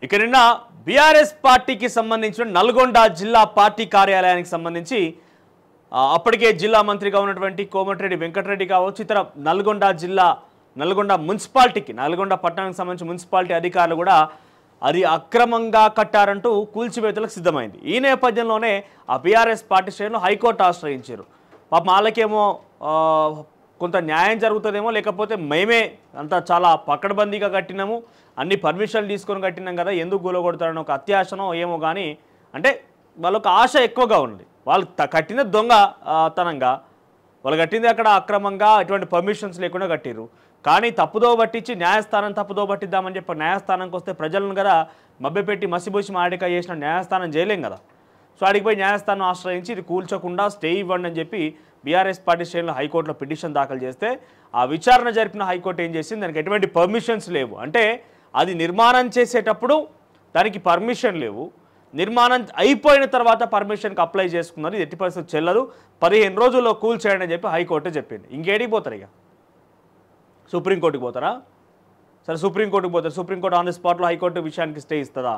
ఇక నిన్న బీఆర్ఎస్ పార్టీకి సంబంధించిన నల్గొండ జిల్లా పార్టీ కార్యాలయానికి సంబంధించి అప్పటికే జిల్లా మంత్రిగా ఉన్నటువంటి కోమటిరెడ్డి వెంకటరెడ్డి కావచ్చు ఇతర నల్గొండ మున్సిపాలిటీకి నల్గొండ పట్టణానికి సంబంధించిన మున్సిపాలిటీ అధికారులు కూడా అది అక్రమంగా కట్టారంటూ కూల్చివేతలకు సిద్ధమైంది. ఈ నేపథ్యంలోనే ఆ బీఆర్ఎస్ పార్టీ శ్రేణులు హైకోర్టు ఆశ్రయించారు. పాపం వాళ్ళకేమో కొంత న్యాయం జరుగుతుందేమో, లేకపోతే మేమే అంతా చాలా పకడ్బందీగా కట్టినాము, అన్ని పర్మిషన్లు తీసుకొని కట్టినాం కదా, ఎందుకు గూలగొడతారని ఒక అత్యాశనో ఏమో కానీ, అంటే వాళ్ళొక ఆశ ఎక్కువగా ఉంది. వాళ్ళు కట్టిన దొంగతనంగా వాళ్ళు కట్టింది అక్కడ అక్రమంగా ఎటువంటి పర్మిషన్స్ లేకుండా కట్టిరు. కానీ తప్పుదో పట్టించి న్యాయస్థానం తప్పుదో పట్టిద్దామని చెప్పి న్యాయస్థానానికి వస్తే ప్రజలను కదా మభ్యపెట్టి మసిబూసి మాడిక చేసిన న్యాయస్థానం చేయలేం కదా. సో అడిగి పోయి న్యాయస్థానం ఆశ్రయించి ఇది కూల్చకుండా స్టే ఇవ్వండి అని చెప్పి బీఆర్ఎస్ పార్టీ శ్రేణులు హైకోర్టులో పిటిషన్ దాఖలు చేస్తే ఆ విచారణ జరిపిన హైకోర్టు ఏం చేసింది, దానికి ఎటువంటి పర్మిషన్స్ లేవు. అంటే అది నిర్మాణం చేసేటప్పుడు దానికి పర్మిషన్ లేవు, నిర్మాణం అయిపోయిన తర్వాత పర్మిషన్కి అప్లై చేసుకున్నారు, ఇది ఎట్టి పరిస్థితి చెల్లదు, 15 రోజుల్లో కూల్చేయండి అని చెప్పి హైకోర్టు చెప్పింది. ఇంకేడికి పోతారు, ఇక సుప్రీంకోర్టుకి పోతారా? సరే సుప్రీంకోర్టుకి పోతారు. సుప్రీంకోర్టు ఆన్ ది స్పాట్లో హైకోర్టు విషయానికి స్టే ఇస్తుందా?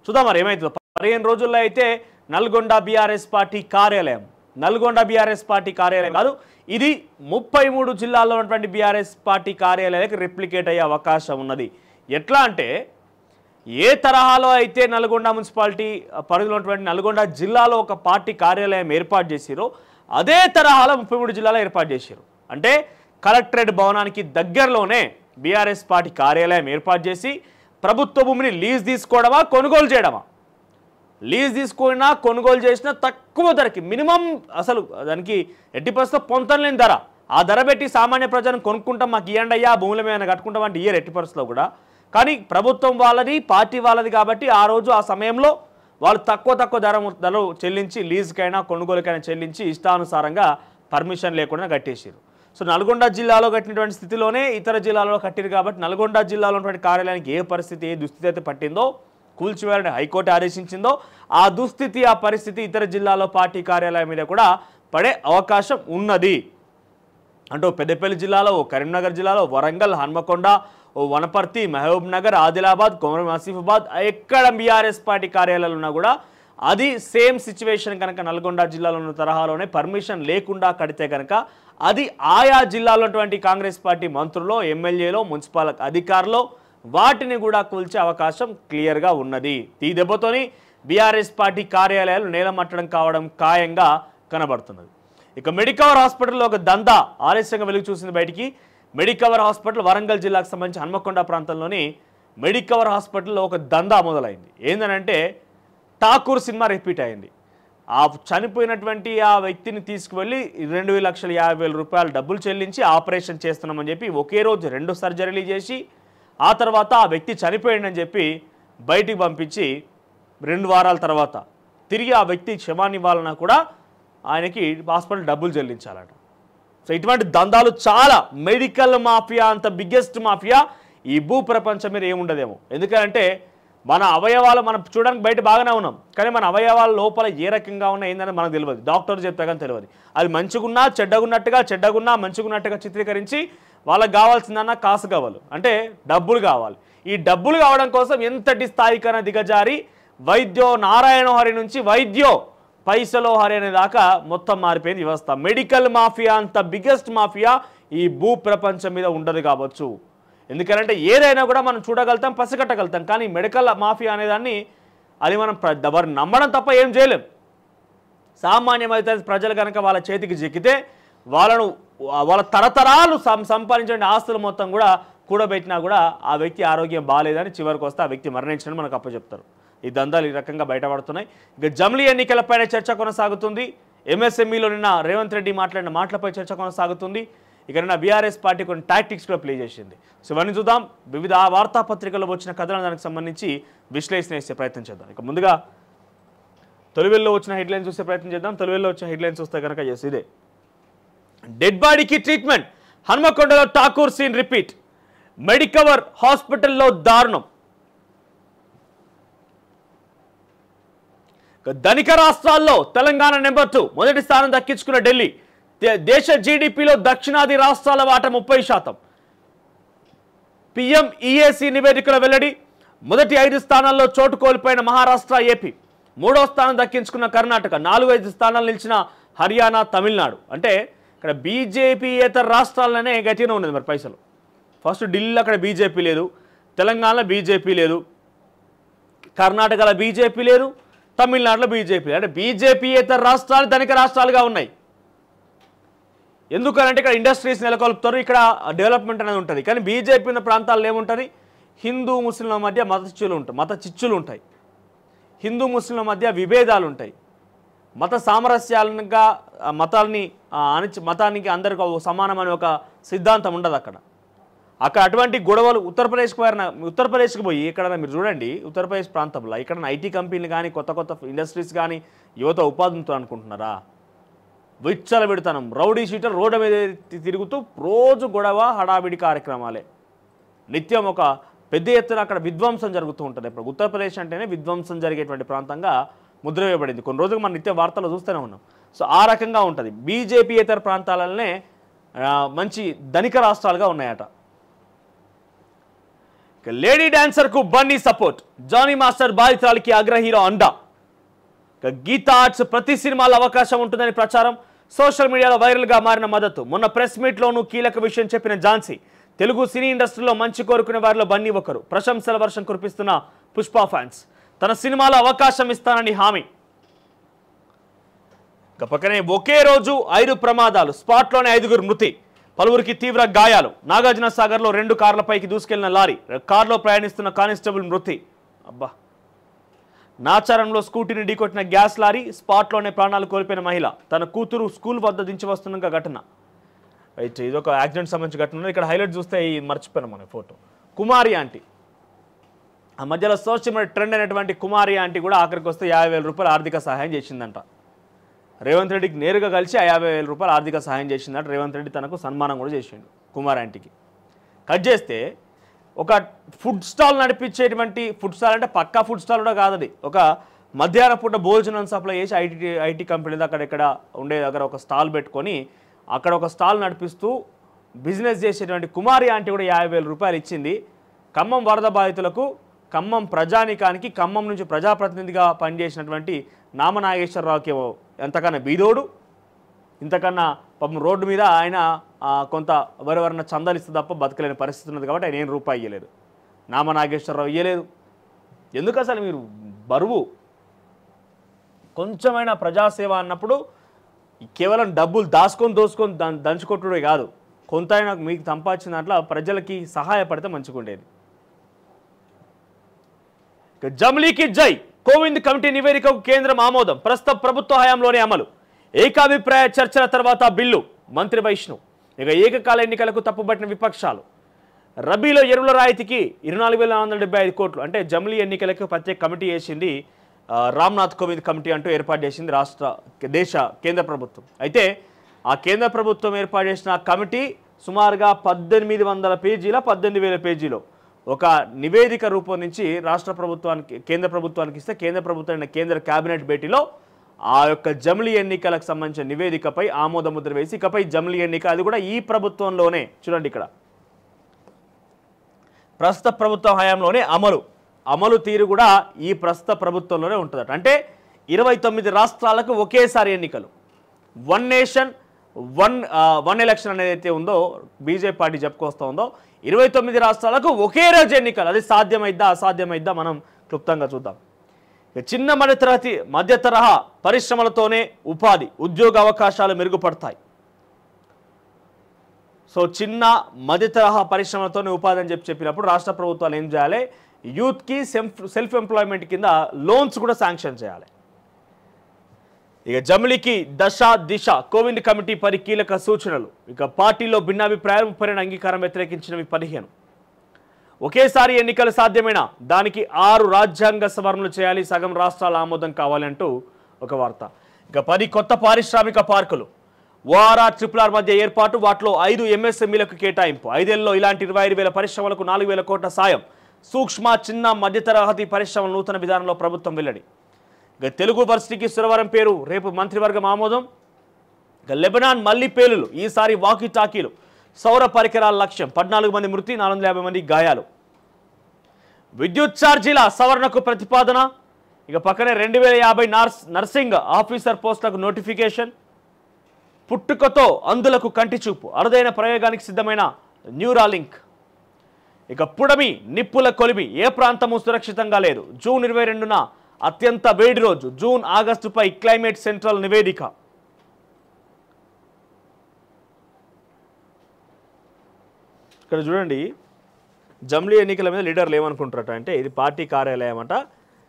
చూద్దాం మరి ఏమవుతుందో. 15 రోజుల్లో అయితే నల్గొండ బీఆర్ఎస్ పార్టీ కార్యాలయం, నల్గొండ బీఆర్ఎస్ పార్టీ కార్యాలయం కాదు, ఇది 33 జిల్లాల్లో ఉన్నటువంటి బీఆర్ఎస్ పార్టీ కార్యాలయాలకు రిప్లికేట్ అయ్యే అవకాశం ఉన్నది. ఎట్లా అంటే ఏ తరహాలో అయితే నల్గొండ మున్సిపాలిటీ పరిధిలో ఉన్నటువంటి నల్గొండ జిల్లాలో ఒక పార్టీ కార్యాలయం ఏర్పాటు చేసిరో అదే తరహాలో 33 జిల్లాలో ఏర్పాటు చేశారు. అంటే కలెక్టరేట్ భవనానికి దగ్గరలోనే బీఆర్ఎస్ పార్టీ కార్యాలయం ఏర్పాటు చేసి ప్రభుత్వ భూమిని లీజ్ తీసుకోవడమా కొనుగోలు చేయడమా, లీజ్ తీసుకున్నా కొనుగోలు చేసినా తక్కువ ధరకి, మినిమం అసలు దానికి ఎట్టి పరిస్థితుల్లో పొంతలేని ధర, ఆ ధర పెట్టి సామాన్య ప్రజలను కొనుక్కుంటాం, మాకు ఇవ్వండి అయ్యా భూముల మీద కట్టుకుంటాం అంటే ఇయ్యరు ఎట్టి పరిస్థితుల్లో కూడా. కానీ ప్రభుత్వం వాళ్ళది, పార్టీ వాళ్ళది కాబట్టి ఆ రోజు ఆ సమయంలో వాళ్ళు తక్కువ ధర చెల్లించి లీజుకైనా కొనుగోలుకైనా చెల్లించి ఇష్టానుసారంగా పర్మిషన్ లేకుండా కట్టేసారు. సో నల్గొండ జిల్లాలో కట్టినటువంటి స్థితిలోనే ఇతర జిల్లాలో కట్టిరు కాబట్టి నల్గొండ జిల్లాలో ఉన్నటువంటి కార్యాలయానికి ఏ పరిస్థితి, ఏ దుస్థితి అయితే పట్టిందో, కూల్చివేయాలని హైకోర్టు ఆదేశించిందో ఆ దుస్థితి, ఆ పరిస్థితి ఇతర జిల్లాలో పార్టీ కార్యాలయం మీద కూడా పడే అవకాశం ఉన్నది. అంటూ పెద్దపల్లి జిల్లాలో, కరీంనగర్ జిల్లాలో, వరంగల్, హన్మకొండ, వనపర్తి, మహబూబ్ నగర్, ఆదిలాబాద్, కొమరం ఆసిఫాబాద్ ఎక్కడ బీఆర్ఎస్ పార్టీ కార్యాలయాలు ఉన్నా కూడా అది సేమ్ సిచ్యువేషన్ కనుక నల్గొండ జిల్లాలో ఉన్న తరహాలోనే పర్మిషన్ లేకుండా కడితే కనుక అది ఆయా జిల్లాలో ఉన్నటువంటి కాంగ్రెస్ పార్టీ మంత్రులు, ఎమ్మెల్యేలు, మున్సిపల్ అధికారులు వాటిని కూడా కూల్చే అవకాశం క్లియర్గా ఉన్నది. ఈ దెబ్బతోని బీఆర్ఎస్ పార్టీ కార్యాలయాలు నేలమట్టడం కావడం ఖాయంగా కనబడుతున్నది. ఇక మెడికవర్ హాస్పిటల్లో ఒక దందా ఆలస్యంగా వెలుగు చూసింది బయటికి. మెడికవర్ హాస్పిటల్ వరంగల్ జిల్లాకు సంబంధించి హన్మకొండ ప్రాంతంలోని మెడికవర్ హాస్పిటల్లో ఒక దందా మొదలైంది. ఏంటంటే ఠాకూర్ సినిమా రిపీట్ అయింది. ఆ చనిపోయినటువంటి ఆ వ్యక్తిని తీసుకువెళ్ళి 2,50,000 రూపాయలు డబ్బులు చెల్లించి ఆపరేషన్ చేస్తున్నామని చెప్పి ఒకే రోజు 2 సర్జరీలు చేసి ఆ తర్వాత ఆ వ్యక్తి చనిపోయిందని చెప్పి బయటికి పంపించి 2 వారాల తర్వాత తిరిగి ఆ వ్యక్తి క్షమాన్ని ఇవ్వాలన్నా కూడా ఆయనకి హాస్పిటల్ డబ్బులు చెల్లించాలట. సో ఇటువంటి దందాలు చాలా, మెడికల్ మాఫియా అంత బిగ్గెస్ట్ మాఫియా ఈ భూ ప్రపంచం మీద ఏముండదేమో. ఎందుకంటే మన అవయవాలు మనం చూడడానికి బయట బాగానే ఉన్నాం, కానీ మన అవయవాల లోపల ఏ రకంగా ఉన్నా ఏందని మనకు తెలియదు, డాక్టర్ చెప్తే కానీ తెలియదు. అది మంచిగున్నా చెడ్డగున్నా మంచిగున్నట్టుగా చిత్రీకరించి వాళ్ళకి కావాల్సిందన్నా కాసు కావాలి, అంటే డబ్బులు కావాలి. ఈ డబ్బులు కావడం కోసం ఎంతటి స్థాయికైనా దిగజారి వైద్యో నారాయణ హరి నుంచి వైద్యో పైసలో హరి అనే దాకా మొత్తం మారిపోయింది వ్యవస్థ. మెడికల్ మాఫియా అంత బిగ్గెస్ట్ మాఫియా ఈ భూ ప్రపంచం మీద ఉండదు కావచ్చు. ఎందుకంటే ఏదైనా కూడా మనం చూడగలుగుతాం, పసిగట్టగలుగుతాం, కానీ మెడికల్ మాఫియా అనేదాన్ని అది మనం నమ్మడం తప్ప ఏం చేయలేం. సామాన్యమైతే ప్రజలు కనుక వాళ్ళ చేతికి చిక్కితే వాళ్ళ తరతరాలు సంపాదించిన ఆస్తులు మొత్తం కూడా కూడబెట్టినా కూడా ఆ వ్యక్తి ఆరోగ్యం బాగాలేదని చివరికి వస్తే ఆ వ్యక్తి మరణించడం మనకు అప్పచెప్తారు. ఈ దందాలు ఈ రకంగా బయటపడుతున్నాయి. ఇక జమిలీ ఎన్నికలపైన చర్చ కొనసాగుతుంది. ఎంఎస్ఎంఈలో నిన్న రేవంత్ రెడ్డి మాట్లాడిన మాటలపై చర్చ కొనసాగుతుంది. ఇక నిన్న బీఆర్ఎస్ పార్టీ కొన్ని టాక్టిక్స్ కూడా ప్లే చేసింది. సో ఇవన్నీ చూద్దాం. వివిధ వార్తాపత్రికల్లో వచ్చిన కథలను దానికి సంబంధించి విశ్లేషణ చేసే ప్రయత్నం చేద్దాం. ఇక ముందుగా తొలివెల్లో వచ్చిన హెడ్లైన్స్ చూసే ప్రయత్నం చేద్దాం. తొలివెల్లో వచ్చిన హెడ్లైన్స్ చూస్తే కనుక ఎస్ ఇదే. డెడ్ బాడీకి ట్రీట్మెంట్, హన్మకొండలో ఠాకూర్ సీన్ రిపీట్, మెడికవర్ హాస్పిటల్లో దారుణం. ధనిక రాష్ట్రాల్లో తెలంగాణ నెంబర్ 2, మొదటి స్థానం దక్కించుకున్న ఢిల్లీ. దేశ జీడీపీలో దక్షిణాది రాష్ట్రాల వాటా 30%. పీఎం ఈఏసీ నివేదికల వెల్లడి. మొదటి 5 స్థానాల్లో చోటు కోల్పోయిన మహారాష్ట్ర, ఏపీ. 3వ స్థానం దక్కించుకున్న కర్ణాటక. 4-5 స్థానాలు నిలిచిన హర్యానా, తమిళనాడు. అంటే ఇక్కడ బీజేపీయేతర రాష్ట్రాలనే గట్టిగా ఉన్నది మరి పైసలు. ఫస్ట్ ఢిల్లీలో అక్కడ బీజేపీ లేదు, తెలంగాణలో బీజేపీ లేదు, కర్ణాటకలో బీజేపీ లేదు, తమిళనాడులో బీజేపీ లేదు. అంటే బీజేపీయేతర రాష్ట్రాలు ధనిక రాష్ట్రాలుగా ఉన్నాయి. ఎందుకనంటే ఇక్కడ ఇండస్ట్రీస్ నెలకొల్పుతారు, ఇక్కడ డెవలప్మెంట్ అనేది ఉంటుంది. కానీ బీజేపీ ఉన్న ప్రాంతాల్లో ఏముంటుంది? హిందూ ముస్లింల మధ్య మత చిచ్చులు ఉంటాయి, హిందూ ముస్లింల మధ్య విభేదాలు ఉంటాయి, మత సామరస్యాలుగా మతానికి అందరికీ సమానమైన ఒక సిద్ధాంతం ఉండదు అక్కడ. అటువంటి గొడవలు ఉత్తరప్రదేశ్కి పోయి ఎక్కడైనా మీరు చూడండి, ఉత్తరప్రదేశ్ ప్రాంతంలో ఇక్కడ ఐటీ కంపెనీలు కానీ కొత్త ఇండస్ట్రీస్ కానీ యువత ఉపాధితో అనుకుంటున్నారా? విచ్చల పెడతానం, రౌడీ షీటర్ రోడ్డు మీద తిరుగుతూ రోజు గొడవ, హడావిడి కార్యక్రమాలే. నిత్యం ఒక పెద్ద ఎత్తున అక్కడ విధ్వంసం జరుగుతూ ఉంటుంది. ఇప్పుడు ఉత్తరప్రదేశ్ అంటేనే విధ్వంసం జరిగేటువంటి ప్రాంతంగా ముద్ర వేయబడింది. కొన్ని రోజులు మనం నిత్యం వార్తలు చూస్తూనే ఉన్నాం. సో ఆ రకంగా ఉంటుంది. బీజేపీయేతర ప్రాంతాలనే మంచి ధనిక రాష్ట్రాలుగా ఉన్నాయట. లేడీ డాన్సర్కు బన్నీ సపోర్ట్. జానీ మాస్టర్ బాధితురాలికి అగ్ర హీరో అండా. గీతా ఆర్ట్స్ ప్రతి సినిమాలో అవకాశం ఉంటుందని ప్రచారం. సోషల్ మీడియాలో వైరల్గా మారిన మద్దతు. మొన్న ప్రెస్ మీట్లోనూ కీలక విషయం చెప్పిన ఝాన్సీ. తెలుగు సినీ ఇండస్ట్రీలో మంచి కోరుకునే వారిలో బన్నీ ఒకరు. ప్రశంసల వర్షం కురిపిస్తున్న పుష్ప ఫ్యాన్స్. తన సినిమాలో అవకాశం ఇస్తానని హామీ. పక్కనే ఒకే రోజు 5 ప్రమాదాలు. స్పాట్లోనే 5గురు మృతి, పలువురికి తీవ్ర గాయాలు. నాగార్జున సాగర్లో 2 కార్లపైకి దూసుకెళ్లిన లారీ. కారులో ప్రయాణిస్తున్న కానిస్టేబుల్ మృతి. అబ్బా. నాచారంలో స్కూటీని ఢీకొట్టిన గ్యాస్ లారీ. స్పాట్లోనే ప్రాణాలు కోల్పోయిన మహిళ. తన కూతురు స్కూల్ వద్ద దించి వస్తున్న ఘటన. రైట్, ఇది ఒక యాక్సిడెంట్ సంబంధించిన ఘటన. ఇక్కడ హైలైట్ చూస్తే మర్చిపోయినాం మన ఫోటో. కుమారి ఆంటీ, ఆ మధ్యలో సోషల్ మీడియా ట్రెండ్ అయినటువంటి కుమారి ఆంటీ కూడా ఆఖరికి వస్తే 50,000 రూపాయలు ఆర్థిక సహాయం చేసిందంట. రేవంత్ రెడ్డికి నేరుగా కలిసి 50,000 రూపాయలు ఆర్థిక సహాయం చేసిందంట. రేవంత్ రెడ్డి తనకు సన్మానం కూడా చేసిండు కుమారి ఆంటీకి. కట్ చేస్తే ఒక ఫుడ్ స్టాల్ నడిపించేటువంటి, ఫుడ్ స్టాల్ అంటే పక్కా ఫుడ్ స్టాల్ కూడా కాదు అది, ఒక మధ్యాహ్న పూట భోజనం సప్లై చేసి ఐటీ కంపెనీ అక్కడ ఉండే దగ్గర ఒక స్టాల్ పెట్టుకొని అక్కడ ఒక స్టాల్ నడిపిస్తూ బిజినెస్ చేసేటువంటి కుమారి ఆంటీ కూడా 50,000 రూపాయలు ఇచ్చింది. ఖమ్మం వరద బాధితులకు, ఖమ్మం ప్రజానికానికి, ఖమ్మం నుంచి ప్రజాప్రతినిధిగా పనిచేసినటువంటి నామనాగేశ్వరరావుకి ఎంతకన్నా బీదోడు, ఇంతకన్నా పాపం రోడ్డు మీద ఆయన కొంత ఎవరెవరన్నా చందాలు ఇస్తే తప్ప బతకలేని పరిస్థితి ఉన్నది కాబట్టి ఆయన ఏం రూపాయి ఇవ్వలేదు. నామనాగేశ్వరరావు ఇవ్వలేదు. ఎందుకు అసలు మీరు బరువు? కొంచెమైనా ప్రజాసేవ అన్నప్పుడు కేవలం డబ్బులు దోసుకొని దంచుకొట్టుడే కాదు, కొంత అయినా మీకు సంపాదించిన దాంట్లో ప్రజలకి సహాయపడితే మంచిగుండేది. జమ్లీకి జై. కోవింద్ కమిటీ నివేదికకు కేంద్రం ఆమోదం. ప్రస్తుత ప్రభుత్వ హయాంలోనే అమలు. ఏకాభిప్రాయ చర్చల తర్వాత బిల్లు. మంత్రి వైష్ణవ్. ఇక ఏకకాల ఎన్నికలకు తప్పుబట్టిన విపక్షాలు. రబీలో ఎరువుల రాయితీకి 24,475 కోట్లు. అంటే జమ్లీ ఎన్నికలకు ప్రత్యేక కమిటీ వేసింది రామ్నాథ్ కోవింద్ కమిటీ అంటూ ఏర్పాటు చేసింది కేంద్ర ప్రభుత్వం. అయితే ఆ కేంద్ర ప్రభుత్వం ఏర్పాటు చేసిన కమిటీ సుమారుగా 1800 పేజీల 18,000 పేజీలో ఒక నివేదిక రూపొందించి రాష్ట్ర ప్రభుత్వానికి, కేంద్ర ప్రభుత్వానికి ఇస్తే కేంద్ర ప్రభుత్వం కేంద్ర కేబినెట్ భేటీలో ఆ యొక్క జమ్లీ ఎన్నికలకు సంబంధించిన నివేదికపై ఆమోద ముద్ర వేసి ఇకపై జమ్లీ ఎన్నిక అది కూడా ఈ ప్రభుత్వంలోనే, చూడండి ఇక్కడ ప్రస్తుత ప్రభుత్వ హయాంలోనే అమలు తీరు కూడా ఈ ప్రస్తుత ప్రభుత్వంలోనే ఉంటుందట. అంటే 29 రాష్ట్రాలకు ఒకేసారి ఎన్నికలు. వన్ నేషన్ వన్ ఎలక్షన్ అనేది అయితే ఉందో బీజేపీ పార్టీ చెప్పుకొస్తూ ఉందో, 29 రాష్ట్రాలకు ఒకే రోజు ఎన్నికలు. అది సాధ్యమైద్దా అసాధ్యమైద్దా మనం క్లుప్తంగా చూద్దాం. చిన్న మధ్య తరహా పరిశ్రమలతోనే ఉద్యోగ అవకాశాలు మెరుగుపడతాయి. సో చిన్న మధ్య తరహా పరిశ్రమలతోనే ఉపాధి అని చెప్పినప్పుడు రాష్ట్ర ప్రభుత్వాలు ఏం చేయాలి? యూత్కి సెల్ఫ్ ఎంప్లాయ్మెంట్ కింద లోన్స్ కూడా శాంక్షన్ చేయాలి. ఇక జమ్లీకి దిశ కోవింద్ కమిటీ కీలక సూచనలు. ఇక పార్టీలో భిన్నాభిప్రాయాలు 32 అంగీకారం వ్యతిరేకించినవి 15. ఒకేసారి ఎన్నికలు సాధ్యమేనా? దానికి 6 రాజ్యాంగ సవరణలు చేయాలి, సగం రాష్ట్రాల ఆమోదం కావాలంటూ ఒక వార్త. ఇక 10 కొత్త పారిశ్రామిక పార్కులు. ఓఆర్ఆర్ RRR మధ్య ఏర్పాటు, వాటిలో 5 MSMEలకు కేటాయింపు. 5 ఏళ్లలో ఇలాంటి 25,000 పరిశ్రమలకు 4,000 కోట్ల సాయం. సూక్ష్మ చిన్న మధ్యతరహతి పరిశ్రమల నూతన విధానంలో ప్రభుత్వం వెల్లడి. ఇక తెలుగు వర్సిటీకి సురవరం పేరు, రేపు మంత్రివర్గం ఆమోదం. ఇక లెబనాన్ మళ్లీ పేలులు, ఈసారి వాకీ టాకీలు. సౌర పరికరాల లక్ష్యం, 14 మంది మృతి, 450 మంది గాయాలు. విద్యుత్ ఛార్జీల సవరణకు ప్రతిపాదన. ఇక పక్కనే 2050 నర్సింగ్ ఆఫీసర్ పోస్టులకు నోటిఫికేషన్. పుట్టుకతో అందులకు కంటి చూపు, అరుదైన ప్రయోగానికి సిద్ధమైన న్యూరాలింక్. ఇక పుడమి నిప్పుల కొలిమి, ఏ ప్రాంతము సురక్షితంగా లేదు. జూన్ 22న అత్యంత వేడి రోజు. జూన్ ఆగస్టుపై క్లైమేట్ సెంట్రల్ నివేదిక. ఇక్కడ చూడండి, జమ్లీ ఎన్నికల మీద లీడర్లు ఏమనుకుంటారట అంటే, ఇది పార్టీ కార్యాలయం అట.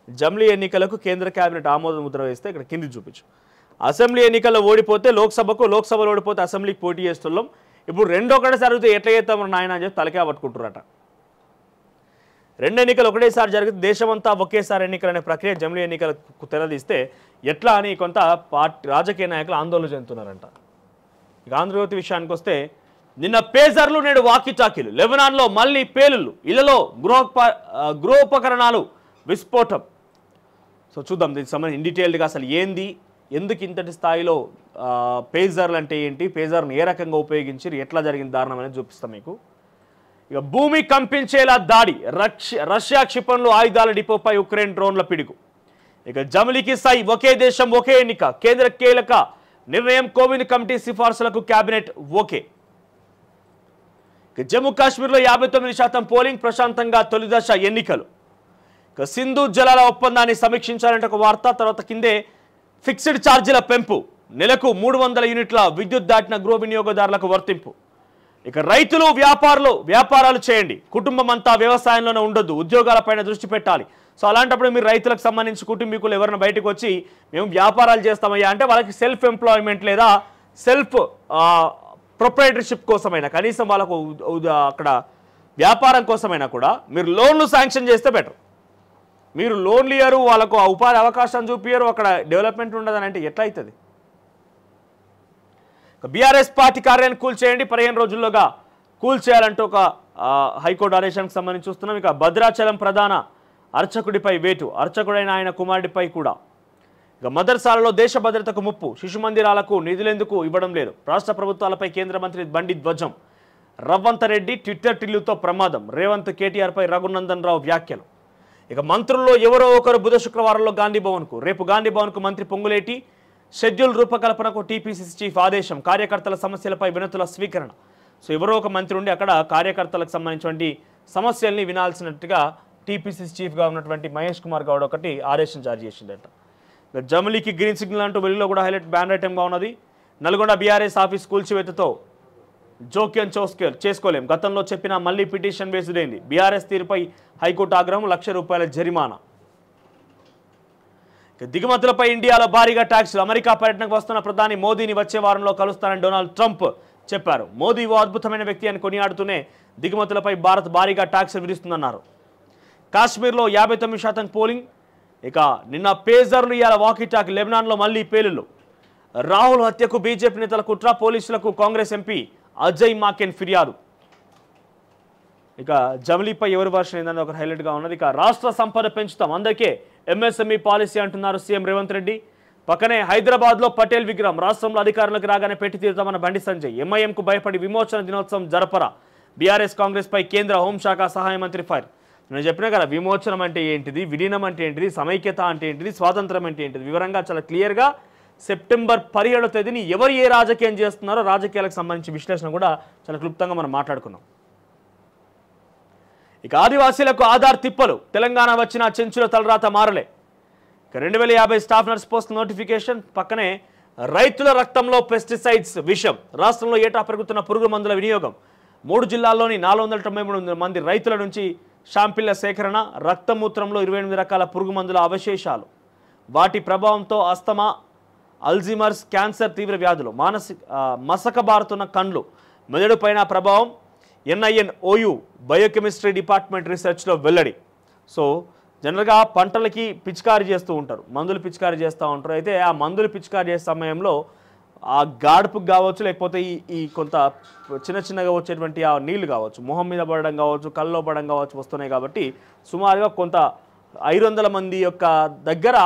జమ్లీ ఎన్నికలకు కేంద్ర కేబినెట్ ఆమోద ముద్ర వేస్తే ఇక్కడ కింది చూపించు. అసెంబ్లీ ఎన్నికల్లో ఓడిపోతే లోక్సభకు, లోక్సభలో ఓడిపోతే అసెంబ్లీకి పోటీ చేస్తున్నాం. ఇప్పుడు రెండు ఒకటేసారి జరిగితే ఎట్లా చేస్తాం నాయన అని చెప్పి తలకే పట్టుకుంటారట. రెండు ఎన్నికలు ఒకటేసారి జరిగితే దేశమంతా ఒకేసారి ఎన్నికలనే ప్రక్రియ జమ్లీ ఎన్నికలకు తెరదీస్తే ఎట్లా అని కొంత రాజకీయ నాయకులు ఆందోళన చెందుతున్నారంట. ఇక ఆంధ్రజ్యోతి విషయానికి వస్తే, నిన్న పేజర్లు నేడు వాకీ టాకీలు. లెబనాన్లో మళ్ళీ పేలుళ్ళు, ఇళ్లలో గృహోపకరణాలు విస్ఫోటం. సో చూద్దాం దీనికి సంబంధించి డీటెయిల్డ్గా అసలు ఏంది, ఎందుకు ఇంతటి స్థాయిలో పేజర్లు అంటే ఏంటి, పేజర్ను ఏ రకంగా ఉపయోగించి ఎట్లా జరిగింది దారుణం అనేది చూపిస్తాం మీకు. ఇక భూమి కంపించేలా దాడి, రష్యా క్షిపణులు ఆయుధాల డిపోపై ఉక్రెయిన్ డ్రోన్ల పిడుగు. ఇక జమిలీకి సై, ఒకే దేశం ఒకే ఎన్నిక, కేంద్ర కీలక నిర్ణయం. కోవింద్ కమిటీ సిఫార్సులకు కేబినెట్ ఓకే. ఇక జమ్మూ కాశ్మీర్లో 59% పోలింగ్, ప్రశాంతంగా తొలి దశ ఎన్నికలు. ఇక సింధు జలాల ఒప్పందాన్ని సమీక్షించాలంటే ఒక వార్త. తర్వాత కిందే ఫిక్స్డ్ ఛార్జీల పెంపు, నెలకు 300 యూనిట్ల విద్యుత్ దాటిన గృహ వినియోగదారులకు వర్తింపు. ఇక రైతులు వ్యాపారాలు చేయండి, కుటుంబం అంతా వ్యవసాయంలోనే ఉండొద్దు, ఉద్యోగాలపైన దృష్టి పెట్టాలి. సో అలాంటప్పుడు మీరు రైతులకు సంబంధించి కుటుంబీకులు ఎవరైనా బయటకు వచ్చి మేము వ్యాపారాలు చేస్తామయ్యా అంటే వాళ్ళకి సెల్ఫ్ ఎంప్లాయ్మెంట్ లేదా సెల్ఫ్ ప్రొప్రైటర్షిప్ కోసమైనా, కనీసం వాళ్ళకు అక్కడ వ్యాపారం కోసమైనా కూడా మీరు లోన్లు శాంక్షన్ చేస్తే బెటర్. మీరు లోన్లు ఇయ్యరు, వాళ్ళకు ఉపాధి అవకాశం చూపియరు, అక్కడ డెవలప్మెంట్ ఉండదని అంటే ఎట్లా అవుతుంది? బీఆర్ఎస్ పార్టీ కార్యాలయాన్ని కూల్చేయండి, 15 రోజుల్లోగా కూల్చేయాలంటూ ఒక హైకోర్టు ఆదేశానికి సంబంధించి చూస్తున్నాం. ఇక భద్రాచలం ప్రధాన అర్చకుడిపై వేటు, అర్చకుడైన ఆయన కుమారుడిపై కూడా. ఇక మదర్సాలలో దేశ భద్రతకు ముప్పు, శిశు మందిరాలకు నిధులెందుకు ఇవ్వడం లేదు, రాష్ట్ర ప్రభుత్వాలపై కేంద్ర మంత్రి బండి ధ్వజం. రవ్వంత్ రెడ్డి ట్విట్టర్ టిల్లుతో ప్రమాదం, రేవంత్ కేటీఆర్పై రఘునందన్ రావు వ్యాఖ్యలు. ఇక మంత్రుల్లో ఎవరో ఒకరు బుధ శుక్రవారంలో గాంధీ భవన్కు, రేపు గాంధీ భవన్కు మంత్రి పొంగులేటి. షెడ్యూల్ రూపకల్పనకు టీపీసీసీ చీఫ్ ఆదేశం, కార్యకర్తల సమస్యలపై వినతుల స్వీకరణ. సో ఎవరో ఒక మంత్రి ఉండి అక్కడ కార్యకర్తలకు సంబంధించినటువంటి సమస్యల్ని వినాల్సినట్టుగా టీపీసీసీ చీఫ్గా ఉన్నటువంటి మహేష్ కుమార్ గౌడ్ ఒకటి ఆదేశం జారీ చేసిందట. జమిలీకి గ్రీన్ సిగ్నల్ అంటూ వెలుగులో కూడా హైలైట్ బ్యాన్ ఐటెంగా ఉన్నది. నల్గొండ బీఆర్ఎస్ ఆఫీస్ కూల్చివేతతో జోక్యం చేసుకోలేం, గతంలో చెప్పినా మళ్ళీ పిటిషన్ వేసుడైంది. బీఆర్ఎస్ తీరుపై హైకోర్టు ఆగ్రహం, ₹1,00,000 జరిమానా. దిగుమతులపై ఇండియాలో భారీగా ట్యాక్సులు, అమెరికా పర్యటనకు వస్తున్న ప్రధాని మోదీని వచ్చే వారంలో కలుస్తానని డొనాల్డ్ ట్రంప్ చెప్పారు. మోదీ ఓ అద్భుతమైన వ్యక్తి అని కొనియాడుతూనే దిగుమతులపై భారత్ భారీగా ట్యాక్సులు విధిస్తుందన్నారు. కాశ్మీర్లో 59% పోలింగ్. ఇక నిన్న పేజర్లు, ఇవాళ వాకీటాక్. లెబనాన్లో మళ్లీ పేలుళ్ళు. రాహుల్ హత్యకు బీజేపీ నేతల కుట్ర, పోలీసులకు కాంగ్రెస్ ఎంపీ అజయ్ మాకెన్ ఫిర్యాదు. ఇక జమిలీపై ఎవరి వర్షన్ ఏందని ఒక హైలైట్గా ఉన్నది. ఇక రాష్ట్ర సంపద పెంచుతాం, అందుకే ఎంఎస్ఎంఈ పాలసీ అంటున్నారు సీఎం రేవంత్ రెడ్డి. పక్కనే హైదరాబాద్లో పటేల్ విగ్రహం, రాష్ట్రంలో అధికారులకు రాగానే పెట్టి తీరుతామన్న బండి సంజయ్. ఎంఐఎంకు భయపడి విమోచన దినోత్సవం జరపరా, బీఆర్ఎస్ కాంగ్రెస్పై కేంద్ర హోంశాఖ సహాయ మంత్రి ఫైర్. నేను చెప్పినా కదా, విమోచనం అంటే ఏంటిది, విలీనం అంటే ఏంటిది, సమైక్యత అంటే ఏంటిది, స్వాతంత్రం అంటే ఏంటిది, వివరంగా చాలా క్లియర్గా సెప్టెంబర్ 17వ తేదీని ఎవరు ఏ రాజకీయం చేస్తున్నారో రాజకీయాలకు సంబంధించి విశ్లేషణ కూడా చాలా క్లుప్తంగా మనం మాట్లాడుకున్నాం. ఇక ఆదివాసీలకు ఆధార్ తిప్పలు, తెలంగాణ వచ్చిన చెంచుల తలరాత మారలే. ఇక 2050 స్టాఫ్ నర్స్ పోస్ట్ నోటిఫికేషన్. పక్కనే రైతుల రక్తంలో పెస్టిసైడ్స్ విషం, రాష్ట్రంలో ఏటా పెరుగుతున్న పురుగు మందుల వినియోగం. 3 జిల్లాల్లోని 493 మంది రైతుల నుంచి శాంపిళ్ల సేకరణ. రక్తమూత్రంలో 28 రకాల పురుగు మందుల అవశేషాలు, వాటి ప్రభావంతో అస్తమా, అల్జీమర్స్, క్యాన్సర్ తీవ్ర వ్యాధులు. మసకబారుతున్న కండ్లు, మెదడు పైన ప్రభావం. NINOU బయోకెమిస్ట్రీ డిపార్ట్మెంట్ రీసెర్చ్లో వెల్లడి. సో జనరల్గా పంటలకి పిచికారీ చేస్తూ ఉంటారు, మందులు పిచికారీ చేస్తూ ఉంటారు. అయితే ఆ మందులు పిచికారీ చేసే సమయంలో ఆ గాడుపుకు కావచ్చు, లేకపోతే ఈ కొంత చిన్నగా వచ్చేటువంటి ఆ నీళ్లు కావచ్చు, మొహం మీద పడడం కావచ్చు, కళ్ళలో పడడం కావచ్చు వస్తున్నాయి. కాబట్టి సుమారుగా కొంత 500 మంది యొక్క దగ్గర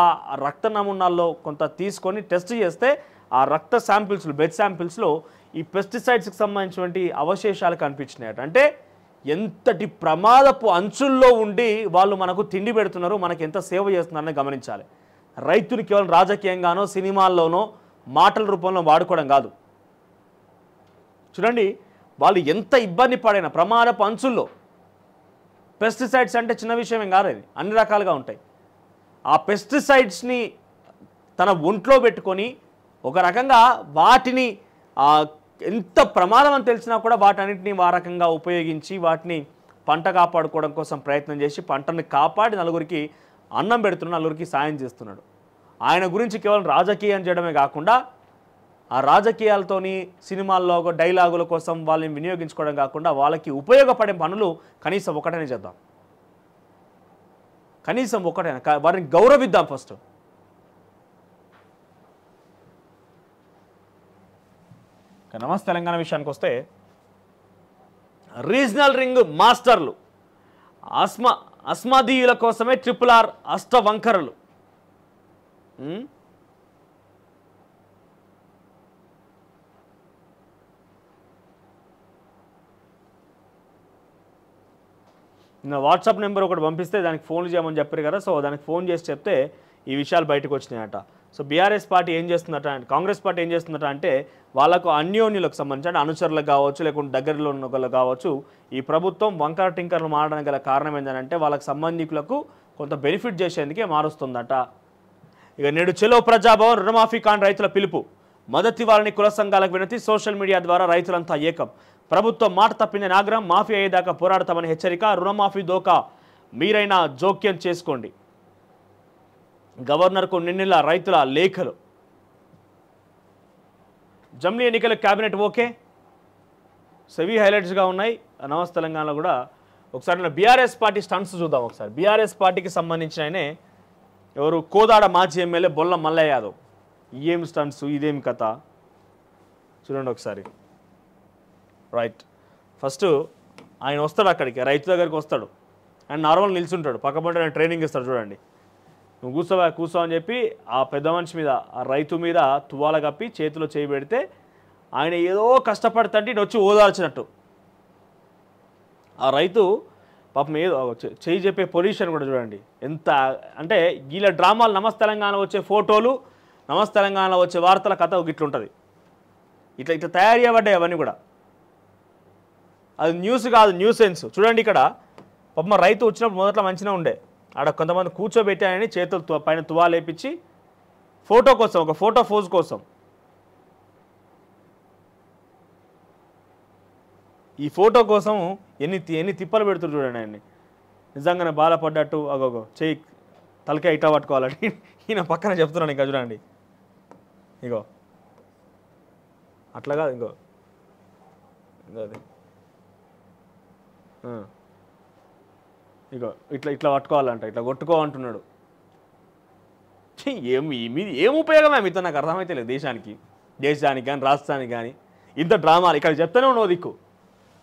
రక్త నమూనాల్లో కొంత తీసుకొని టెస్ట్ చేస్తే ఆ రక్త శాంపిల్స్లో, బ్లడ్ శాంపిల్స్లో ఈ పెస్టిసైడ్స్కి సంబంధించినటువంటి అవశేషాలు కనిపించినాయట. అంటే ఎంతటి ప్రమాదపు అంచుల్లో ఉండి వాళ్ళు మనకు తిండి పెడుతున్నారు, మనకి ఎంత సేవ చేస్తున్నారని గమనించాలి. రైతుని కేవలం రాజకీయంగానో సినిమాల్లోనో మాటల రూపంలో వాడుకోవడం కాదు. చూడండి వాళ్ళు ఎంత ఇబ్బంది పడైనా ప్రమాదపు అంచుల్లో. పెస్టిసైడ్స్ అంటే చిన్న విషయం ఏం కాదు, అది అన్ని రకాలుగా ఉంటాయి. ఆ పెస్టిసైడ్స్ని తన ఒంట్లో పెట్టుకొని ఒక రకంగా వాటిని ఎంత ప్రమాదం అని తెలిసినా కూడా వాటన్నిటిని ఆ రకంగా ఉపయోగించి వాటిని పంట కాపాడుకోవడం కోసం ప్రయత్నం చేసి పంటని కాపాడి నలుగురికి అన్నం పెడుతున్నాడు, నలుగురికి సాయం చేస్తున్నాడు. ఆయన గురించి కేవలం రాజకీయం చేయడమే కాకుండా ఆ రాజకీయాలతోని సినిమాల్లో డైలాగుల కోసం వాళ్ళని వినియోగించుకోవడం కాకుండా వాళ్ళకి ఉపయోగపడే పనులు కనీసం ఒకటనే చేద్దాం. కనీసం ఒకటైనా వారిని గౌరవిద్దాం ఫస్ట్. నమస్తే తెలంగాణ విషయానికి వస్తే రీజనల్ రింగ్ మాస్టర్లు అస్మదీయుల కోసమే RRR అష్టవంకరలు. నా వాట్సాప్ నెంబర్ ఒకటి పంపిస్తే దానికి ఫోన్ చేయమని చెప్పారు కదా, సో దానికి ఫోన్ చేసి చెప్తే ఈ విషయాలు బయటకు వచ్చినాయట. సో బీఆర్ఎస్ పార్టీ ఏం చేస్తుందట అంటే, కాంగ్రెస్ పార్టీ ఏం చేస్తుందట అంటే వాళ్ళకు అన్యోన్యులకు సంబంధించి అంటే అనుచరులకు కావచ్చు లేకుంటే దగ్గరలో ఉన్న వాళ్ళకు కావచ్చు ఈ ప్రభుత్వం వంకర టింకర్లు మారడానికి గల కారణం ఏంటంటే వాళ్ళకి సంబంధికులకు కొంత బెనిఫిట్ చేసేందుకే మారుస్తుందట. ఇక నేడు చెలో ప్రజాభవన్ రుణమాఫీ కాని రైతుల పిలుపు, మొదటి వారిని కుల సంఘాలకు వినతి, సోషల్ మీడియా ద్వారా రైతులంతా ఏకం, ప్రభుత్వం మాట తప్పిందని ఆగ్రహం, మాఫీ అయ్యేదాకా పోరాడతామని హెచ్చరిక, రుణమాఫీ దోకా మీరైనా జోక్యం చేసుకోండి, గవర్నర్కు నిన్నెల రైతుల లేఖలు, జమ్లీ ఎన్నికల క్యాబినెట్ ఓకే. సెవీ హైలైట్స్గా ఉన్నాయి. నమస్తే తెలంగాణలో కూడా ఒకసారి బీఆర్ఎస్ పార్టీ స్టంట్స్ చూద్దాం. ఒకసారి బీఆర్ఎస్ పార్టీకి సంబంధించిన ఆయనే ఎవరు కోదాడ మాజీ ఎమ్మెల్యే బొల్ల మల్లయ్య యాదవ్. ఏం స్టంట్స్, ఇదేం కథ చూడండి ఒకసారి. రైట్, ఫస్ట్ ఆయన వస్తాడు అక్కడికి, రైతు దగ్గరికి వస్తాడు. ఆయన నార్మల్ నిల్చుంటాడు, పక్కపంట ఆయన ట్రైనింగ్ ఇస్తాడు. చూడండి, నువ్వు కూర్చో అని చెప్పి ఆ పెద్ద మనిషి మీద ఆ రైతు మీద తువాల కప్పి చేతిలో చేయి పెడితే ఆయన ఏదో కష్టపడుతుంటే ఈయన వచ్చి ఓదార్చినట్టు. ఆ రైతు పాపం ఏదో చేయి చెప్పే పొజిషన్ కూడా చూడండి ఎంత అంటే. వీళ్ళ డ్రామాలు నమస్తే తెలంగాణ వచ్చే ఫోటోలు, నమస్తే తెలంగాణలో వచ్చే వార్తల కథ ఇట్లుంటుంది. ఇట్లా తయారు చేయబడ్డాయి అవన్నీ కూడా. అది న్యూస్ కాదు, న్యూసెన్స్. చూడండి ఇక్కడ పాపం రైతు వచ్చినప్పుడు మొదట్లో మంచిగా ఉండే, ఆడ కొంతమంది కూర్చోబెట్టాయని చేతులు పైన తువాలేపించి ఫోటో కోసం, ఒక ఫోటో ఫోజ్ కోసం. ఈ ఫోటో కోసం ఎన్ని తిప్పలు పెడుతున్నారు చూడండి ఆయన్ని. నిజంగానే బాధపడ్డట్టు అగోగో చెయ్యి తలకాయ ఇటా పట్టుకోవాలని ఈయన పక్కన చెప్తున్నాను. ఇంకా చూడండి, ఇగో అట్లా కాదు, ఇంకో అది ఇగో ఇట్లా పట్టుకోవాలంట, ఇట్లా కొట్టుకోమంటున్నాడు. ఏం ఉపయోగమే మీతో నాకు అర్థమైతే లేదు. దేశానికి కానీ రాష్ట్రానికి కానీ ఇంత డ్రామాలు ఇక్కడ చెప్తూనే ఉండవు దిక్కు.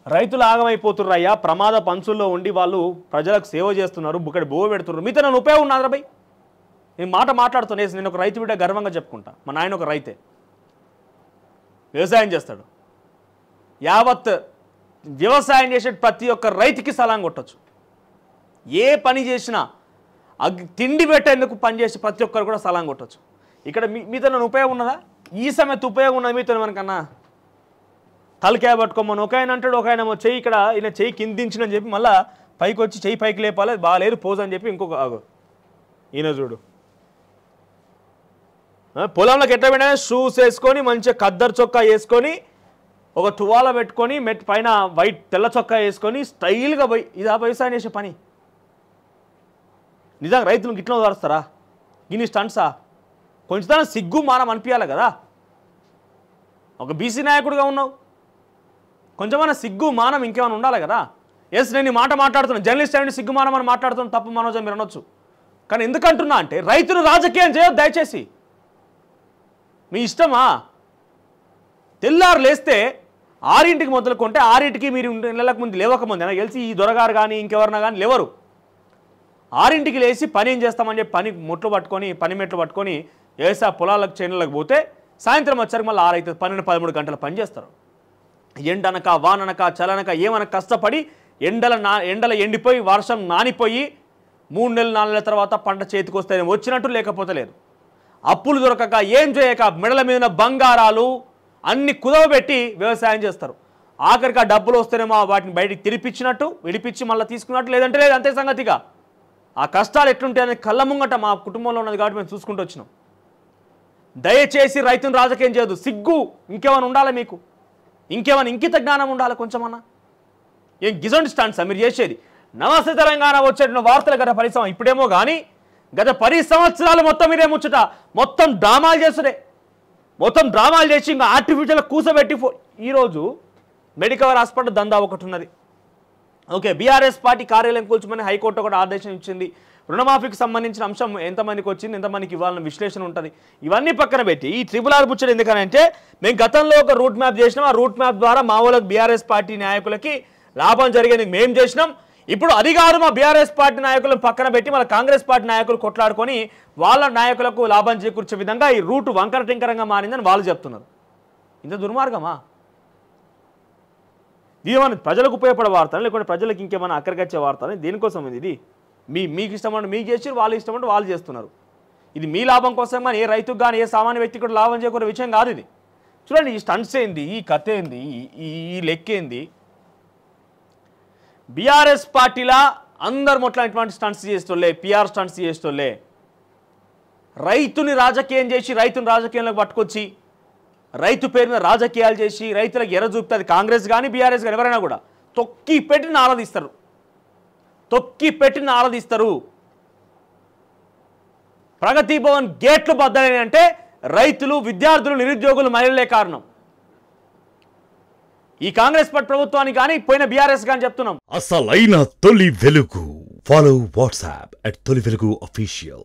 రైతులు ఆగమైపోతున్నారు అయ్యా, ప్రమాద పంచుల్లో ఉండి వాళ్ళు ప్రజలకు సేవ చేస్తున్నారు, ఇక్కడ బోవ పెడుతున్నారు, మీతో నన్ను ఉపయోగం ఉన్నది రాబాయ్. నేను మాట్లాడుతున్నా, నేను ఒక రైతు బిడ్డ గర్వంగా చెప్పుకుంటా. మా నాయన ఒక రైతే, వ్యవసాయం చేస్తాడు. యావత్ వ్యవసాయం చేసే ప్రతి ఒక్క రైతుకి సలాం కొట్టచ్చు. ఏ పని చేసినా తిండి పెట్టేందుకు పనిచేసి ప్రతి ఒక్కరు కూడా సలాం కొట్టచ్చు. ఇక్కడ మీతో నన్ను ఉపయోగం ఉన్నదా? ఈ సమయത്ത് ఉపయోగం ఉన్నది మీతో మనకన్నా? తలకాయ పట్టుకోమని ఒక ఆయన అంటాడు, ఒక ఆయన చెయ్యి ఇక్కడ ఈయన చెయ్యి కిందించినని చెప్పి మళ్ళీ పైకి వచ్చి చెయ్యి పైకి లేపాలి, బాగాలేదు పోజ్ అని చెప్పి ఇంకొక ఈయన చూడు పొలంలోకి ఎట్లా పెట్టినా షూస్ వేసుకొని మంచిగా ఖద్దరు చొక్కా వేసుకొని ఒక తువాల పెట్టుకొని పైన తెల్ల చొక్కా వేసుకొని స్టైల్గా పోయి ఇదా వ్యవసాయం చేసే పని? నిజంగా రైతులకు ఇట్లా వరుస్తారా? ఇన్ని స్టంట్సా? కొంచెం సిగ్గు మానం అనిపించాలి కదా. ఒక బీసీ నాయకుడిగా ఉన్నావు, కొంచెమైనా సిగ్గు మానం ఇంకేమైనా ఉండాలి కదా. ఎస్, నేను ఈ మాట మాట్లాడుతున్నాను, జర్నలిస్ట్ అయ్యండి సిగ్గు మానం అని మాట్లాడుతున్నాను, తప్పు మనోజ మీరు అనొచ్చు. కానీ ఎందుకంటున్నా అంటే రైతులు రాజకీయం చేయొద్దు దయచేసి. మీ ఇష్టమా? తెల్లారు లేస్తే 6ంటికి మొదలుకుంటే 6ంటికి మీరు నెలకు ముందు లేవకముందు నాకు తెలిసి ఈ దొరగారు కానీ ఇంకెవరన్నా కానీ లేవరు. 6ంటికి లేచి పని ఏం చేస్తామని చెప్పి పని మెట్లు పట్టుకొని వ్యవసాయ పొలాలకు చేనులకు పోతే సాయంత్రం వచ్చారు మళ్ళీ 6 అవుతుంది, 12-13 గంటల పని చేస్తారు. ఎండనక వాననక చలనక ఏమనక కష్టపడి ఎండల ఎండిపోయి వర్షం నానిపోయి 3 నెలలు 4 నెలల తర్వాత పంట చేతికి వస్తేనే వచ్చినట్టు, లేకపోతే లేదు. అప్పులు దొరకక ఏం చేయక మెడల మీద బంగారాలు అన్ని కుదవబెట్టి వ్యవసాయం చేస్తారు. ఆఖరికి ఆ డబ్బులు వస్తేనేమో వాటిని బయటికి తిరిపించినట్టు, విడిపించి మళ్ళీ తీసుకున్నట్టు, లేదంటే లేదు, అంతే సంగతిగా. ఆ కష్టాలు ఎట్లుంటాయని కళ్ళ ముంగట మా కుటుంబంలో ఉన్నది కాబట్టి మేము చూసుకుంటూ వచ్చినాం. దయచేసి రైతును రాజకీయం చేయదు. సిగ్గు ఇంకేమైనా ఉండాలి మీకు, ఇంకేమైనా ఇంకిత జ్ఞానం ఉండాలి కొంచెమన్నా. ఏం గిజండ్ స్టాండ్స్ మీరు చేసేది? నమస్తే తెలంగాణ వచ్చేటువంటి వార్తలు గత 10 సంవత్సరాలు, ఇప్పుడేమో కానీ గత 10 సంవత్సరాలు మొత్తం మీరే ముచ్చట, మొత్తం డ్రామాలు చేస్తుండే, మొత్తం డ్రామాలు చేసి ఇంకా ఆర్టిఫిషియల్ కూసబెట్టి. ఈరోజు మెడికవర్ హాస్పిటల్ దందా ఒకటి ఉన్నది. ఓకే, బీఆర్ఎస్ పార్టీ కార్యాలయం కూల్చమని హైకోర్టు ఒకటి ఆదేశం ఇచ్చింది. రుణమాఫీకి సంబంధించిన అంశం ఎంతమందికి వచ్చింది, ఎంతమందికి ఇవ్వాలన్న విశ్లేషణ ఉంటుంది. ఇవన్నీ పక్కన పెట్టి ఈ RRR ముచ్చట ఎందుకనంటే, మేము గతంలో ఒక రూట్ మ్యాప్ చేసినాం. ఆ రూట్ మ్యాప్ ద్వారా మా వాళ్ళకి బీఆర్ఎస్ పార్టీ నాయకులకి లాభం జరిగేందుకు మేము చేసినాం. ఇప్పుడు అది కాదు, మా బీఆర్ఎస్ పార్టీ నాయకులను పక్కన పెట్టి మన కాంగ్రెస్ పార్టీ నాయకులు కొట్లాడుకొని వాళ్ళ నాయకులకు లాభం చేకూర్చే విధంగా ఈ రూటు వంకర టింకరంగా మారిందని వాళ్ళు చెప్తున్నారు. ఇంత దుర్మార్గమా? ఇదేమన్నా ప్రజలకు ఉపయోగపడే వార్త, లేకుంటే ప్రజలకు ఇంకేమైనా అక్కడికొచ్చే వార్త? దేనికోసం ఇది? మీకు ఇష్టమంటే మీకు చేసి, వాళ్ళు ఇష్టమంటే వాళ్ళు చేస్తున్నారు. ఇది మీ లాభం కోసం కానీ ఏ రైతుకు కానీ ఏ సామాన్య వ్యక్తి కూడా లాభం చేకూరే విషయం కాదు ఇది. చూడండి, ఈ స్టంట్స్ ఏంది, ఈ కథ ఏంది, ఈ లెక్కేంది? బీఆర్ఎస్ పార్టీలా అందరు మొట్ల ఇటువంటి స్టంట్స్ చేస్తోళ్ళే, పిఆర్ స్టంట్స్ చేస్తోళ్ళే. రైతుని రాజకీయం చేసి, రైతుని రాజకీయంలోకి పట్టుకొచ్చి, రైతు పేరు మీద రాజకీయాలు చేసి రైతులకు ఎర్ర చూపుతుంది కాంగ్రెస్ కానీ బీఆర్ఎస్ కానీ ఎవరైనా కూడా. తొక్కి పెట్టిన ఆరాధిస్తారు, తొక్కి పెట్టిన ఆరాధిస్తారు. ప్రగతి భవన్ గేట్లు బద్దలైన అంటే రైతులు, విద్యార్థులు, నిరుద్యోగులు, మహిళలే కారణం. ఈ కాంగ్రెస్ పార్టీ ప్రభుత్వానికి కానీ పోయిన బీఆర్ఎస్ కానీ చెప్తున్నాం. అసలైన తొలి వెలుగు. ఫాలో వాట్సాప్ @తొలి వెలుగు official.